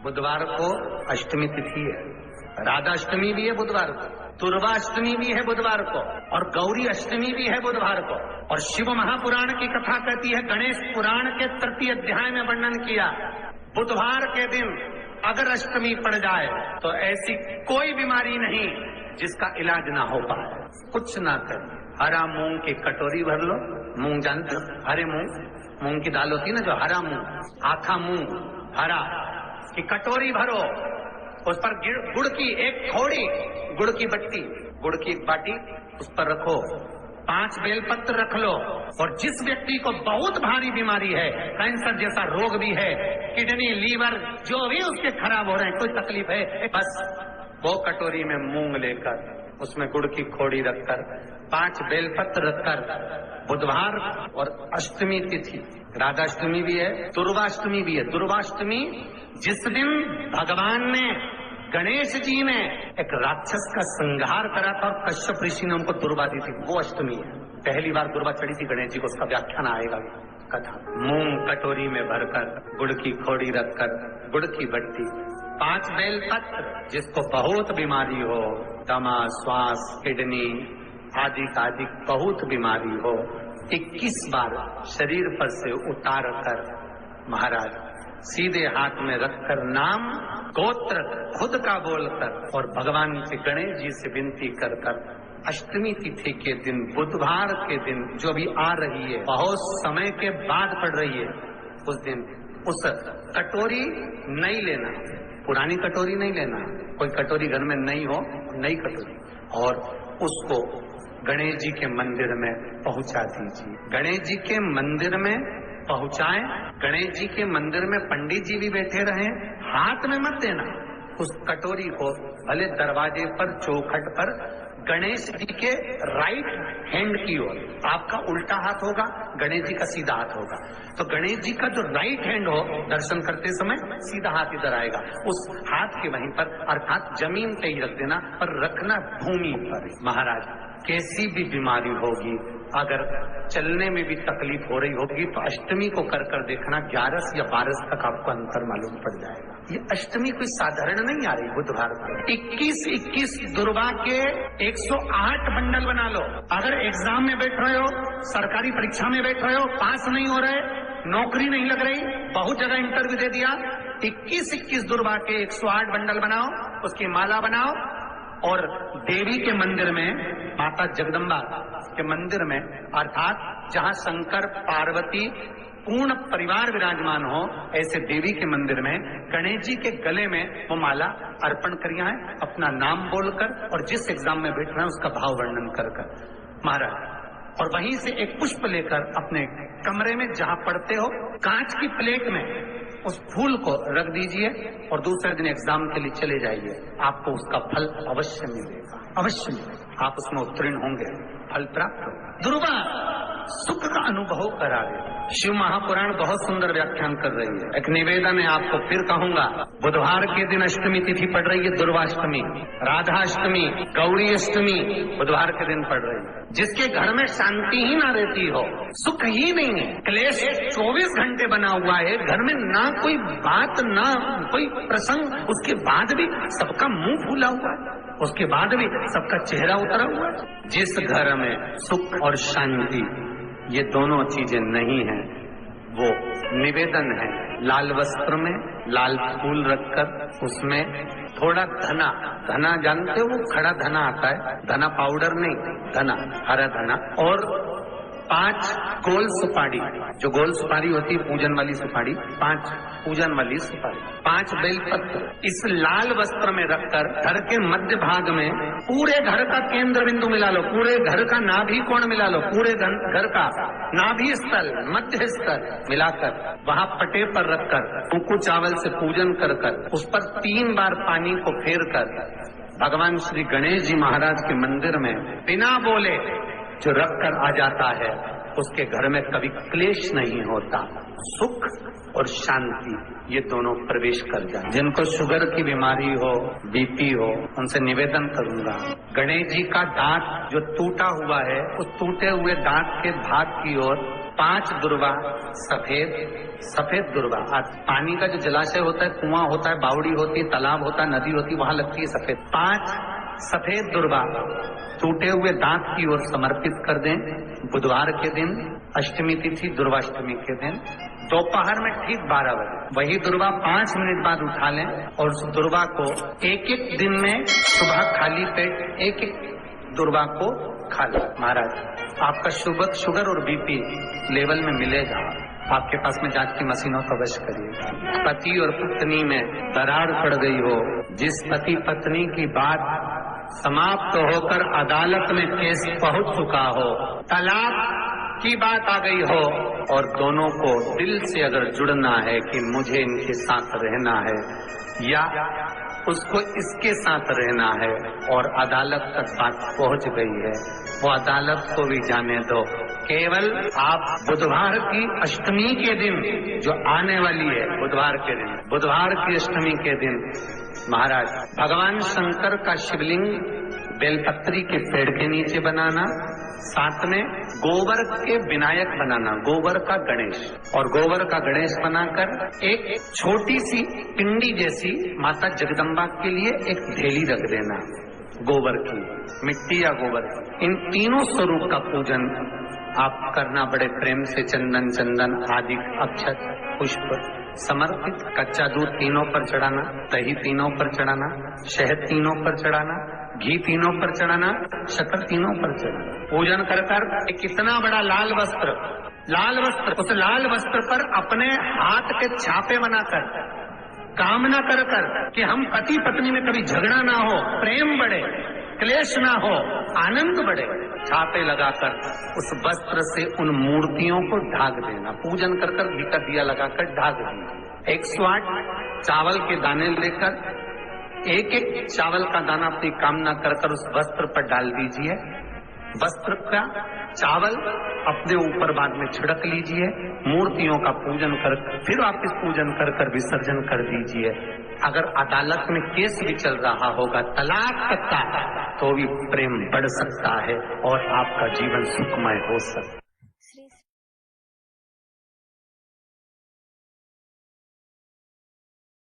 बुधवार को अष्टमी तिथि है, राधाष्टमी भी है बुधवार को, दुर्वाष्टमी भी है बुधवार को, और गौरी अष्टमी भी है बुधवार को। और शिव महापुराण की कथा कहती है, गणेश पुराण के 3 अध्याय में वर्णन किया, बुधवार के दिन अगर अष्टमी पड़ जाए तो ऐसी कोई बीमारी नहीं जिसका इलाज ना हो पाए। कुछ ना करिए, हरा मूंग की कटोरी भर लो, मूंग जानते हो, हरे मूंग की दाल होती है ना, जो हरा मूंग, आखा मूंग हरा की कटोरी भरो, उस पर गुड़ की एक थोड़ी, गुड़ की बट्टी, गुड़ की एक बाटी उस पर रखो, 5 बेलपत्र रख लो, और जिस व्यक्ति को बहुत भारी बीमारी है, कैंसर जैसा रोग भी है, किडनी लीवर जो भी उसके खराब हो रहे हैं, कोई तकलीफ है, बस वो कटोरी में मूंग लेकर उसमें गुड़ की खोड़ी रखकर 5 बेलपत्र रखकर, बुधवार और अष्टमी तिथि, राधाष्टमी भी है, दुर्वाष्टमी भी है। दुर्वाष्टमी जिस दिन भगवान ने, गणेश जी ने एक राक्षस का संहार करा था और कश्यप ऋषि ने उनको दुर्वा दी थी, वो अष्टमी है। पहली बार दुर्वा चढ़ी थी गणेश जी को, उसका व्याख्यान आएगा कथा। मूंग कटोरी में भरकर, गुड़ की खोड़ी रखकर, गुड़ की बट्टी, 5 बेलपत्र, जिसको बहुत बीमारी हो, दमा, श्वास, किडनी आदि आदि बहुत बीमारी हो, 21 बार शरीर पर से उतार कर महाराज सीधे हाथ में रखकर नाम गोत्र खुद का बोलकर और भगवान से, गणेश जी से विनती कर कर, अष्टमी तिथि के दिन, बुधवार के दिन जो भी आ रही है, बहुत समय के बाद पड़ रही है, उस दिन उस कटोरी नहीं लेना, पुरानी कटोरी नहीं लेना, कोई कटोरी घर में नहीं हो, नई कटोरी, और उसको गणेश जी के मंदिर में पहुंचा दीजिए। गणेश जी के मंदिर में पहुंचाएं, गणेश जी के मंदिर में पंडित जी भी बैठे रहें, हाथ में मत देना उस कटोरी को, भले दरवाजे पर, चौखट पर, गणेश जी के राइट हैंड की ओर, आपका उल्टा हाथ होगा, गणेश जी का सीधा हाथ होगा, तो गणेश जी का जो राइट हैंड हो, दर्शन करते समय सीधा हाथ इधर आएगा, उस हाथ के वहीं पर, अर्थात जमीन पे ही रख देना, पर रखना भूमि पर। महाराज कैसी भी बीमारी होगी, अगर चलने में भी तकलीफ हो रही होगी, तो अष्टमी को कर कर देखना, 11 या 12 तक आपको अंतर मालूम पड़ जाएगा। ये अष्टमी कोई साधारण नहीं आ रही बुधवार को। 21 दुर्वा के 108 बंडल बना लो। अगर एग्जाम में बैठ रहे हो, सरकारी परीक्षा में बैठ रहे हो, पास नहीं हो रहे, नौकरी नहीं लग रही, बहुत जगह इंटरव्यू दे दिया, 21 दुर्वा के 108 बंडल बनाओ, उसकी माला बनाओ, और देवी के मंदिर में, माता जगदम्बा के मंदिर में, अर्थात जहां शंकर पार्वती पूर्ण परिवार विराजमान हो, ऐसे देवी के मंदिर में गणेश जी के गले में वो माला अर्पण करिए है, अपना नाम बोलकर, और जिस एग्जाम में बैठ रहे हैं उसका भाव वर्णन कर महाराज, और वहीं से एक पुष्प लेकर अपने कमरे में जहां पढ़ते हो, कांच की प्लेट में उस फूल को रख दीजिए, और दूसरे दिन एग्जाम के लिए चले जाइए, आपको उसका फल अवश्य मिलेगा, अवश्य मिलेगा, आप उसमें उत्तीर्ण होंगे, फल प्राप्त होगा। दुर्वा सुख का अनुभव करावे। शिव महापुराण बहुत सुंदर व्याख्यान कर रही है। एक निवेदन है आपको, फिर कहूंगा, बुधवार के दिन अष्टमी तिथि पड़ रही है, दुर्वाष्टमी, राधाष्टमी, गौरी अष्टमी बुधवार के दिन पड़ रही है। जिसके घर में शांति ही ना रहती हो, सुख ही नहीं है, क्लेश 24 घंटे बना हुआ है, घर में ना कोई बात, ना कोई प्रसंग, उसके बाद भी सबका मुंह फूला हुआ है, उसके बाद भी सबका चेहरा उतरा हुआ है। जिस घर में सुख और शांति ये दोनों चीजें नहीं है, वो निवेदन है, लाल वस्त्र में लाल फूल रखकर उसमें थोड़ा धना जानते हो, वो खड़ा धना आता है, धना पाउडर नहीं, धना, हरा धना, और 5 गोल सुपारी, जो गोल सुपारी होती है पूजन वाली सुपारी, 5 पूजन वाली सुपारी, 5 बेलपत्र, इस लाल वस्त्र में रखकर घर के मध्य भाग में पूरे घर का केंद्र बिंदु मिला लो, पूरे घर का नाभि कोण मिला लो, पूरे घर का नाभि स्थल, मध्य स्थल मिलाकर वहां पटे पर रखकर कुकू चावल से पूजन कर कर, उस पर 3 बार पानी को फेर कर भगवान श्री गणेश जी महाराज के मंदिर में बिना बोले जो रख कर आ जाता है, उसके घर में कभी क्लेश नहीं होता, सुख और शांति ये दोनों प्रवेश कर जाए। जिनको शुगर की बीमारी हो, बीपी हो, उनसे निवेदन करूंगा, गणेश जी का दांत जो टूटा हुआ है, उस टूटे हुए दांत के भाग की ओर 5 दुर्वा सफेद, सफेद दुर्वा। पानी का जो जलाशय होता है, कुआं होता है, बावड़ी होती है, तालाब होता है, नदी होती है, वहां लगती है सफेद। 5 सफेद दुर्वा टूटे हुए दांत की ओर समर्पित कर दें बुधवार के दिन, अष्टमी तिथि दुर्वाष्टमी के दिन, दोपहर में ठीक 12 बजे। वही दुर्वा 5 मिनट बाद उठा लें और उस दुर्वा को एक एक दिन में सुबह खाली पेट एक एक दुर्वा को खा लें। महाराज, आपका शुगर और बीपी लेवल में मिलेगा। आपके पास में जांच की मशीनों का अवश्य करिए। पति और पत्नी में दरार पड़ गई हो, जिस पति पत्नी की बात समाप्त होकर अदालत में केस पहुंच चुका हो, तलाक की बात आ गई हो और दोनों को दिल से अगर जुड़ना है कि मुझे इनके साथ रहना है या उसको इसके साथ रहना है और अदालत तक बात पहुंच गई है, वो अदालत को भी जाने दो। केवल आप बुधवार की अष्टमी के दिन जो आने वाली है, बुधवार के दिन, बुधवार की अष्टमी के दिन महाराज भगवान शंकर का शिवलिंग बेलपत्री के पेड़ के नीचे बनाना, साथ में गोबर के विनायक बनाना, गोबर का गणेश, और गोबर का गणेश बनाकर एक छोटी सी पिंडी जैसी माता जगदम्बा के लिए एक ढेली रख देना, गोबर की, मिट्टी या गोबर। इन तीनों स्वरूप का पूजन आप करना बड़े प्रेम से, चंदन चंदन आदि अक्षत पुष्प समर्पित, कच्चा दूध तीनों पर चढ़ाना, दही तीनों पर चढ़ाना, शहद तीनों पर चढ़ाना, घी तीनों पर चढ़ाना, शक्कर तीनों पर चढ़ाना। पूजन कर कितना बड़ा लाल वस्त्र, उस लाल वस्त्र पर अपने हाथ के छापे बनाकर कामना कर कि हम पति पत्नी में कभी झगड़ा ना हो, प्रेम बढ़े, क्लेश ना हो, आनंद बढ़े, छापे लगाकर उस वस्त्र से उन मूर्तियों को ढाक देना। पूजन कर घी का दिया लगाकर ढाक देना। 108 चावल के दाने लेकर एक एक चावल का दाना अपनी कामना कर उस वस्त्र पर डाल दीजिए। वस्त्र का चावल अपने ऊपर बाद में छिड़क लीजिए। मूर्तियों का पूजन कर फिर वापिस पूजन कर विसर्जन कर दीजिए। अगर अदालत में केस भी चल रहा होगा तलाक तक का, तो भी प्रेम बढ़ सकता है और आपका जीवन सुखमय हो सकता है।